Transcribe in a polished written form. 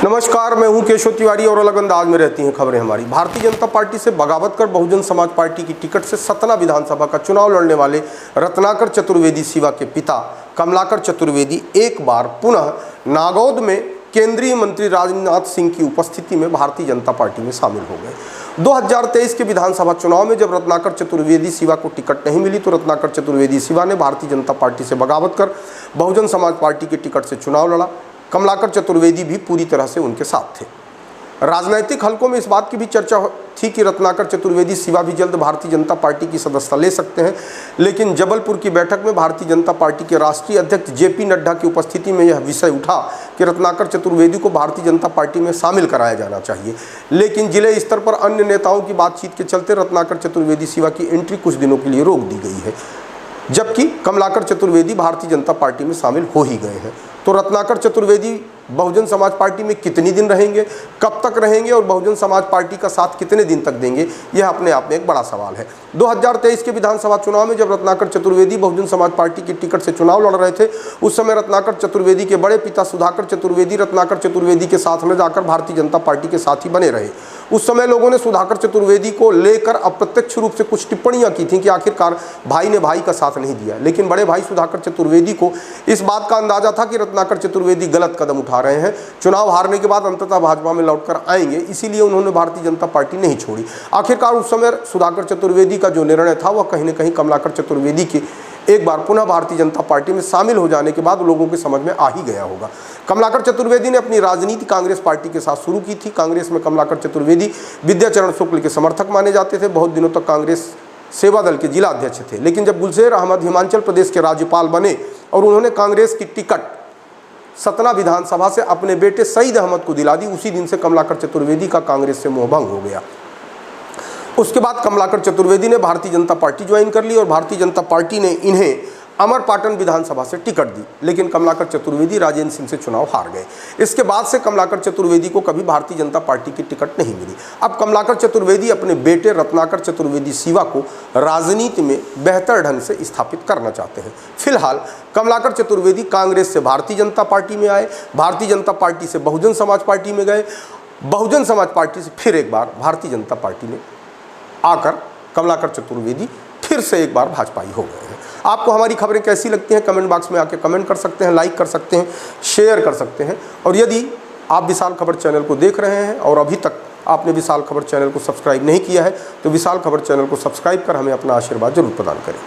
नमस्कार, मैं हूं केशव तिवारी और अलग अंदाज में रहती हैं खबरें हमारी। भारतीय जनता पार्टी से बगावत कर बहुजन समाज पार्टी की टिकट से सतना विधानसभा का चुनाव लड़ने वाले रत्नाकर चतुर्वेदी सिवा के पिता कमलाकर चतुर्वेदी एक बार पुनः नागौद में केंद्रीय मंत्री राजनाथ सिंह की उपस्थिति में भारतीय जनता पार्टी में शामिल हो गए। 2023 के विधानसभा चुनाव में जब रत्नाकर चतुर्वेदी सिवा को टिकट नहीं मिली तो रत्नाकर चतुर्वेदी सिवा ने भारतीय जनता पार्टी से बगावत कर बहुजन समाज पार्टी के टिकट से चुनाव लड़ा। कमलाकर चतुर्वेदी भी पूरी तरह से उनके साथ थे। राजनीतिक हलकों में इस बात की भी चर्चा थी कि रत्नाकर चतुर्वेदी सिवा भी जल्द भारतीय जनता पार्टी की सदस्यता ले सकते हैं, लेकिन जबलपुर की बैठक में भारतीय जनता पार्टी के राष्ट्रीय अध्यक्ष जेपी नड्डा की उपस्थिति में यह विषय उठा कि रत्नाकर चतुर्वेदी को भारतीय जनता पार्टी में शामिल कराया जाना चाहिए। लेकिन जिले स्तर पर अन्य नेताओं की बातचीत के चलते रत्नाकर चतुर्वेदी सिवा की एंट्री कुछ दिनों के लिए रोक दी गई है, जबकि कमलाकर चतुर्वेदी भारतीय जनता पार्टी में शामिल हो ही गए हैं। तो रत्नाकर चतुर्वेदी बहुजन समाज पार्टी में कितनी दिन रहेंगे, कब तक रहेंगे और बहुजन समाज पार्टी का साथ कितने दिन तक देंगे, यह अपने आप में एक बड़ा सवाल है। 2023 के विधानसभा चुनाव में जब रत्नाकर चतुर्वेदी बहुजन समाज पार्टी की टिकट से चुनाव लड़ रहे थे, उस समय रत्नाकर चतुर्वेदी के बड़े पिता सुधाकर चतुर्वेदी रत्नाकर चतुर्वेदी के साथ में जाकर भारतीय जनता पार्टी के साथ ही बने रहे। उस समय लोगों ने सुधाकर चतुर्वेदी को लेकर अप्रत्यक्ष रूप से कुछ टिप्पणियां की थी कि आखिरकार भाई ने भाई का साथ नहीं दिया, लेकिन बड़े भाई सुधाकर चतुर्वेदी को इस बात का अंदाजा था कि रत्नाकर चतुर्वेदी गलत कदम उठा रहे हैं, चुनाव हारने के बाद अंततः भाजपा में लौटकर आएंगे, इसीलिए उन्होंने भारतीय जनता पार्टी नहीं छोड़ी। आखिरकार उस समय सुधाकर चतुर्वेदी का जो निर्णय था वह कहीं न कहीं कमलाकर चतुर्वेदी के एक बार पुनः भारतीय जनता पार्टी में शामिल हो जाने के बाद लोगों के समझ में आ ही गया होगा। कमलाकर चतुर्वेदी ने अपनी राजनीति कांग्रेस पार्टी के साथ शुरू की थी। कांग्रेस में कमलाकर चतुर्वेदी विद्याचरण शुक्ल के समर्थक माने जाते थे। बहुत दिनों तक कांग्रेस सेवा दल के जिला अध्यक्ष थे, लेकिन जब गुलजेर अहमद हिमाचल प्रदेश के राज्यपाल बने और उन्होंने कांग्रेस की टिकट सतना विधानसभा से अपने बेटे सईद अहमद को दिला दी, उसी दिन से कमलाकर चतुर्वेदी का कांग्रेस से मोहभंग हो गया। उसके बाद कमलाकर चतुर्वेदी ने भारतीय जनता पार्टी ज्वाइन कर ली और भारतीय जनता पार्टी ने इन्हें अमरपाटन विधानसभा से टिकट दी, लेकिन कमलाकर चतुर्वेदी राजेंद्र सिंह से चुनाव हार गए। इसके बाद से कमलाकर चतुर्वेदी को कभी भारतीय जनता पार्टी की टिकट नहीं मिली। अब कमलाकर चतुर्वेदी अपने बेटे रत्नाकर चतुर्वेदी सिवा को राजनीति में बेहतर ढंग से स्थापित करना चाहते हैं। फिलहाल कमलाकर चतुर्वेदी कांग्रेस से भारतीय जनता पार्टी में आए, भारतीय जनता पार्टी से बहुजन समाज पार्टी में गए, बहुजन समाज पार्टी से फिर एक बार भारतीय जनता पार्टी में आकर कमलाकर चतुर्वेदी फिर से एक बार भाजपाई हो गए हैं। आपको हमारी खबरें कैसी लगती हैं कमेंट बॉक्स में आके कमेंट कर सकते हैं, लाइक कर सकते हैं, शेयर कर सकते हैं। और यदि आप विशाल खबर चैनल को देख रहे हैं और अभी तक आपने विशाल खबर चैनल को सब्सक्राइब नहीं किया है तो विशाल खबर चैनल को सब्सक्राइब कर हमें अपना आशीर्वाद जरूर प्रदान करें।